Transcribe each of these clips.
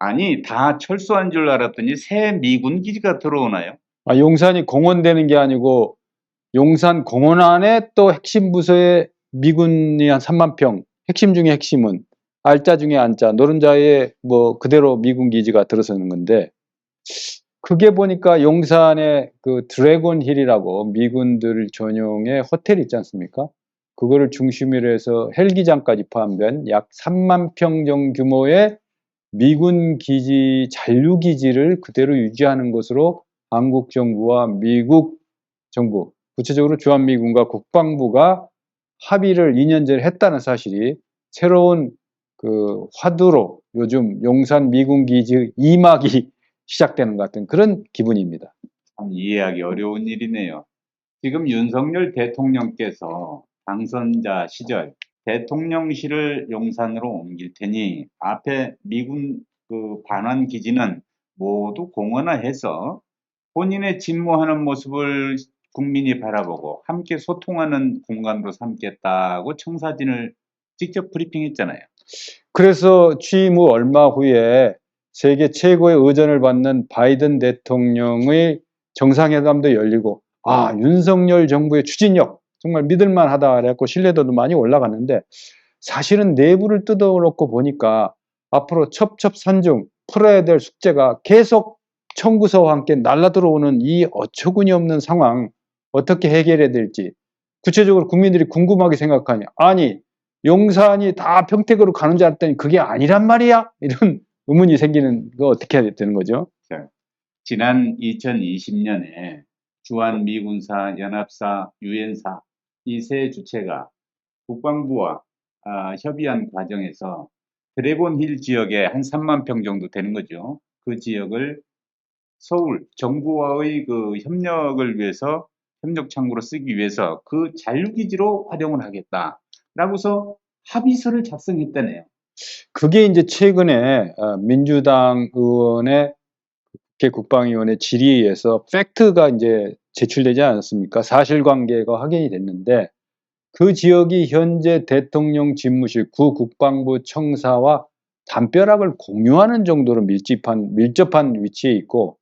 아니, 다 철수한 줄 알았더니 새 미군 기지가 들어오나요? 용산이 공원되는 게 아니고 용산 공원 안에 또 핵심 부서에 미군이 한 3만 평, 핵심 중에 핵심은 알짜 중에 안짜, 노른자에 뭐 그대로 미군 기지가 들어서는 건데, 그게 보니까 용산에 그 드래곤 힐이라고 미군들 전용의 호텔 있지 않습니까? 그거를 중심으로 해서 헬기장까지 포함된 약 3만 평 정도 규모의 미군 기지, 잔류 기지를 그대로 유지하는 것으로 한국 정부와 미국 정부, 구체적으로 주한미군과 국방부가 합의를 2년 전에 했다는 사실이 새로운 그 화두로 요즘 용산 미군 기지 2막이 시작되는 것 같은 그런 기분입니다. 참 이해하기 어려운 일이네요. 지금 윤석열 대통령께서 당선자 시절 대통령실을 용산으로 옮길 테니 앞에 미군 그 반환 기지는 모두 공원화해서 본인의 집무하는 모습을 국민이 바라보고 함께 소통하는 공간으로 삼겠다고 청사진을 직접 브리핑했잖아요. 그래서 취임 후 얼마 후에 세계 최고의 의전을 받는 바이든 대통령의 정상회담도 열리고, 윤석열 정부의 추진력 정말 믿을만하다 그래갖고 신뢰도도 많이 올라갔는데, 사실은 내부를 뜯어놓고 보니까 앞으로 첩첩산중 풀어야 될 숙제가 계속 청구서와 함께 날라들어오는 이 어처구니 없는 상황, 어떻게 해결해야 될지 구체적으로 국민들이 궁금하게 생각하냐. 아니, 용산이 다 평택으로 가는 줄 알았더니 그게 아니란 말이야? 이런 의문이 생기는 거 어떻게 해야 되는 거죠? 지난 2020년에 주한미군사, 연합사, 유엔사 이 세 주체가 국방부와 협의한 과정에서 드래곤힐 지역에 한 3만 평 정도 되는 거죠. 그 지역을 서울 정부와의 그 협력을 위해서 협력 창구로 쓰기 위해서 그 잔류기지로 활용을 하겠다라고서 합의서를 작성했다네요. 그게 이제 최근에 민주당 의원의 국회 국방위원회 질의에서 팩트가 이제 제출되지 않았습니까? 사실관계가 확인이 됐는데, 그 지역이 현재 대통령 집무실 구 국방부 청사와 담벼락을 공유하는 정도로 밀접한 위치에 있고,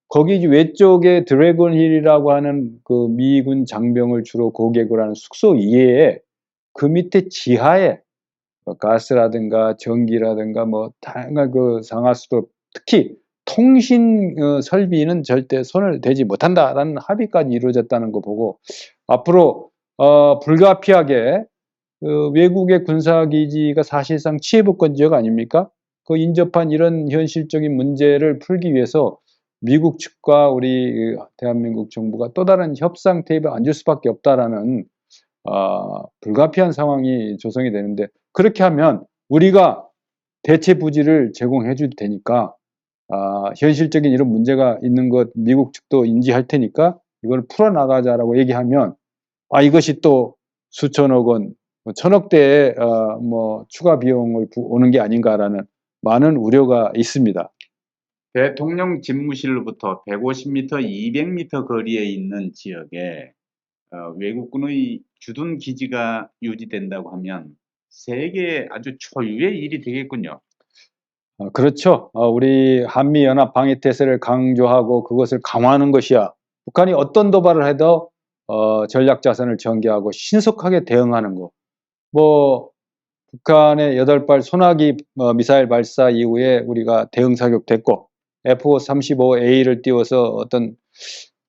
거기 외쪽에 드래곤 힐이라고 하는 그 미군 장병을 주로 고객을 하는 숙소 이외에 그 밑에 지하에 가스라든가 전기라든가 뭐 다양한 그 상하수도, 특히 통신 설비는 절대 손을 대지 못한다라는 합의까지 이루어졌다는 거 보고, 앞으로 불가피하게 외국의 군사기지가 사실상 치해복권 지역 아닙니까? 그 인접한 이런 현실적인 문제를 풀기 위해서 미국 측과 우리 대한민국 정부가 또 다른 협상 테이블에 앉을 수밖에 없다라는 불가피한 상황이 조성이 되는데, 그렇게 하면 우리가 대체 부지를 제공해 줄 테니까, 현실적인 이런 문제가 있는 것 미국 측도 인지할 테니까 이걸 풀어나가자라고 얘기하면, 이것이 또 수천억 원, 천억대의 뭐 추가 비용을 오는 게 아닌가라는 많은 우려가 있습니다. 대통령 집무실로부터 150m, 200m 거리에 있는 지역에 외국군의 주둔 기지가 유지된다고 하면 세계 아주 초유의 일이 되겠군요. 그렇죠. 우리 한미연합 방위태세를 강조하고 그것을 강화하는 것이야. 북한이 어떤 도발을 해도 전략자산을 전개하고 신속하게 대응하는 거. 뭐 북한의 8발 소나기 미사일 발사 이후에 우리가 대응 사격됐고, F-35A를 띄워서 어떤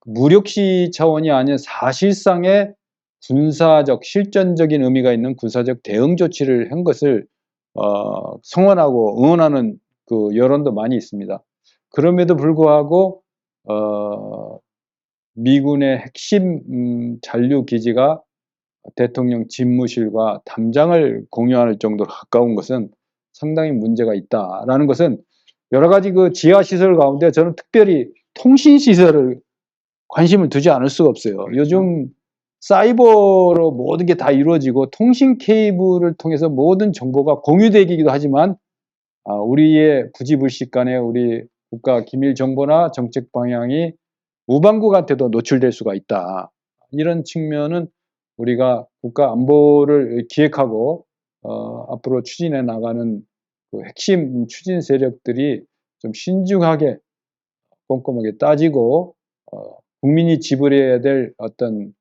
무력시 차원이 아닌 사실상의 군사적 실전적인 의미가 있는 군사적 대응 조치를 한 것을 성원하고 응원하는 그 여론도 많이 있습니다. 그럼에도 불구하고 미군의 핵심 잔류 기지가 대통령 집무실과 담장을 공유할 정도로 가까운 것은 상당히 문제가 있다라는 것은, 여러 가지 그 지하 시설 가운데 저는 특별히 통신 시설을 관심을 두지 않을 수가 없어요. 요즘 사이버로 모든 게 다 이루어지고 통신 케이블을 통해서 모든 정보가 공유되기도 하지만, 우리의 부지불식간에 우리 국가 기밀 정보나 정책 방향이 우방국한테도 노출될 수가 있다. 이런 측면은 우리가 국가 안보를 기획하고 앞으로 추진해 나가는 그 핵심 추진 세력들이 좀 신중하게 꼼꼼하게 따지고 국민이 지불해야 될 어떤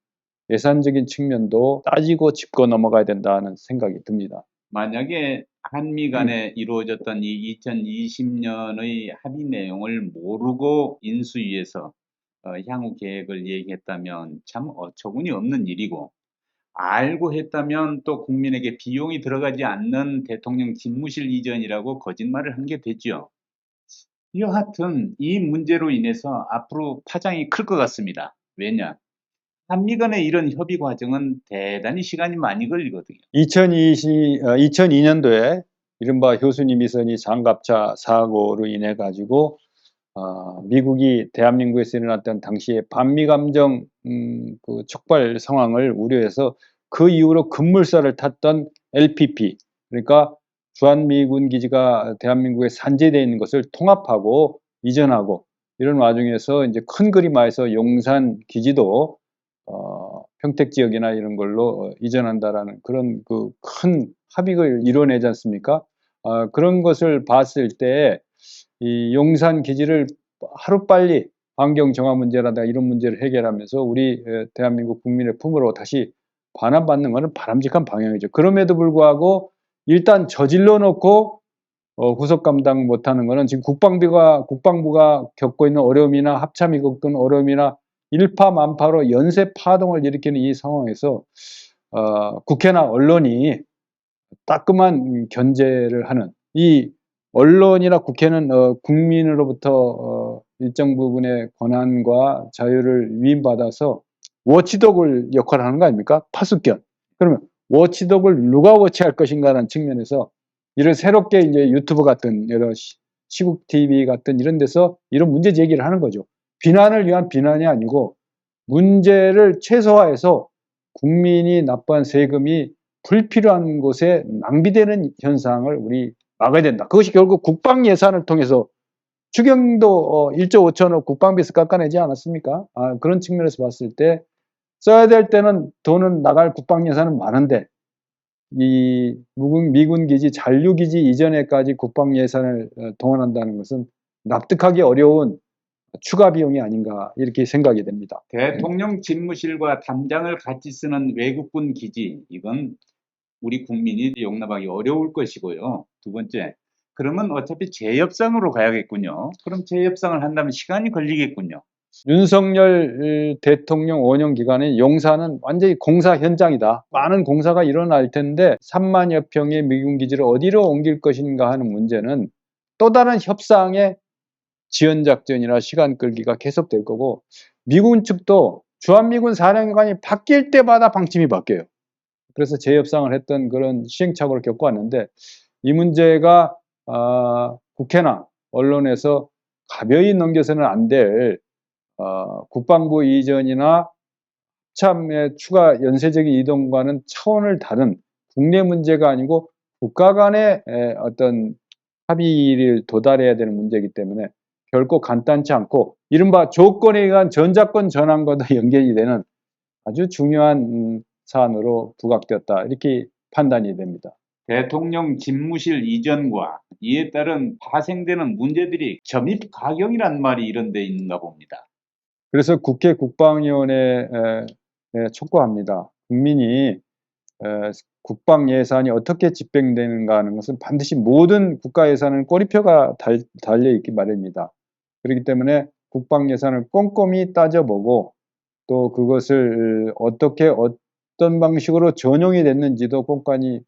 예산적인 측면도 따지고 짚고 넘어가야 된다는 생각이 듭니다. 만약에 한미 간에 이루어졌던 이 2020년의 합의 내용을 모르고 인수위에서 향후 계획을 얘기했다면 참 어처구니 없는 일이고, 알고 했다면 또 국민에게 비용이 들어가지 않는 대통령 집무실 이전이라고 거짓말을 한 게 되죠. 여하튼 이 문제로 인해서 앞으로 파장이 클 것 같습니다. 왜냐? 한미 간의 이런 협의 과정은 대단히 시간이 많이 걸리거든요. 2002년도에 이른바 효순이 미선이 장갑차 사고로 인해 가지고 미국이 대한민국에서 일어났던 당시의 반미 감정 그 촉발 상황을 우려해서 그 이후로 급물살을 탔던 LPP, 그러니까 주한미군 기지가 대한민국에 산재되어 있는 것을 통합하고 이전하고, 이런 와중에서 이제 큰 그림화해서 용산 기지도 평택 지역이나 이런 걸로 이전한다라는 그런 그 큰 합의를 이뤄내지 않습니까? 그런 것을 봤을 때 이 용산 기지를 하루빨리 환경 정화 문제라든가 이런 문제를 해결하면서 우리 대한민국 국민의 품으로 다시 반환받는 것은 바람직한 방향이죠. 그럼에도 불구하고 일단 저질러 놓고 후속 감당 못하는 것은 지금 국방부가 겪고 있는 어려움이나 합참이 겪는 어려움이나 일파만파로 연쇄 파동을 일으키는 이 상황에서 국회나 언론이 따끔한 견제를 하는, 이 언론이나 국회는 국민으로부터 일정 부분의 권한과 자유를 위임받아서 워치독을 역할을 하는 거 아닙니까? 파수견. 그러면 워치독을 누가 워치할 것인가라는 측면에서 이런 새롭게 이제 유튜브 같은 여러 시국 TV 같은 이런 데서 이런 문제 제기를 하는 거죠. 비난을 위한 비난이 아니고 문제를 최소화해서 국민이 납부한 세금이 불필요한 곳에 낭비되는 현상을 우리 막아야 된다. 그것이 결국 국방 예산을 통해서 추경도 1조 5천억 국방비에서 깎아내지 않았습니까? 그런 측면에서 봤을 때 써야 될 때는 돈은 나갈 국방 예산은 많은데 이 미군 기지 잔류 기지 이전에까지 국방 예산을 동원한다는 것은 납득하기 어려운 추가 비용이 아닌가 이렇게 생각이 됩니다. 대통령 집무실과 담장을 같이 쓰는 외국군 기지, 이건 우리 국민이 용납하기 어려울 것이고요. 두 번째, 그러면 어차피 재협상으로 가야겠군요. 그럼 재협상을 한다면 시간이 걸리겠군요. 윤석열 대통령 5년 기간에 용산은 완전히 공사 현장이다. 많은 공사가 일어날 텐데 3만여 평의 미군 기지를 어디로 옮길 것인가 하는 문제는 또 다른 협상의 지연작전이나 시간 끌기가 계속될 거고, 미군 측도 주한미군 사령관이 바뀔 때마다 방침이 바뀌어요. 그래서 재협상을 했던 그런 시행착오를 겪어왔는데, 이 문제가 국회나 언론에서 가벼이 넘겨서는 안 될 국방부 이전이나 합참의 추가 연쇄적인 이동과는 차원을 다른 국내 문제가 아니고 국가 간의 어떤 합의를 도달해야 되는 문제이기 때문에 결코 간단치 않고 이른바 조건에 의한 전자권 전환과도 연결이 되는 아주 중요한 사안으로 부각되었다, 이렇게 판단이 됩니다. 대통령 집무실 이전과 이에 따른 파생되는 문제들이 점입 가경이란 말이 이런 데 있는가 봅니다. 그래서 국회 국방위원회에 촉구합니다. 국민이 국방 예산이 어떻게 집행되는가 하는 것은 반드시 모든 국가 예산은 꼬리표가 달려 있기 마련입니다. 그렇기 때문에 국방 예산을 꼼꼼히 따져보고 또 그것을 어떤 방식으로 전용이 됐는지도 꼼꼼히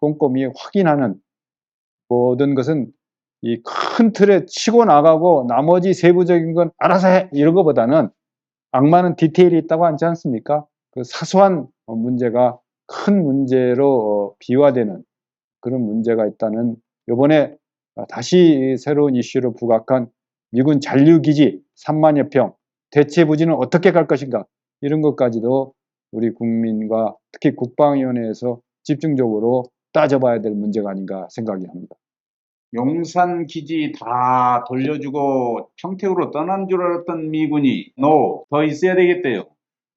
확인하는, 모든 것은 이 큰 틀에 치고 나가고 나머지 세부적인 건 알아서 해 이런 것보다는 악마는 디테일이 있다고 하지 않습니까? 그 사소한 문제가 큰 문제로 비화되는 그런 문제가 있다는, 이번에 다시 새로운 이슈로 부각한 미군 잔류기지 3만여 평 대체 부지는 어떻게 갈 것인가, 이런 것까지도 우리 국민과 특히 국방위원회에서 집중적으로 따져봐야 될 문제가 아닌가 생각이 합니다. 용산 기지 다 돌려주고 평택으로 떠난 줄 알았던 미군이 더 있어야 되겠대요.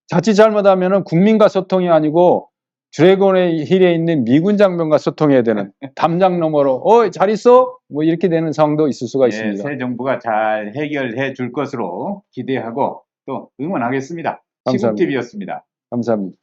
자칫 잘못하면 국민과 소통이 아니고 드래곤의 힐에 있는 미군 장병과 소통해야 되는 담장 너머로 잘 있어? 뭐 이렇게 되는 상황도 있을 수가 예, 있습니다. 새 정부가 잘 해결해 줄 것으로 기대하고 또 응원하겠습니다. 감사합니다. 시국TV였습니다. 감사합니다.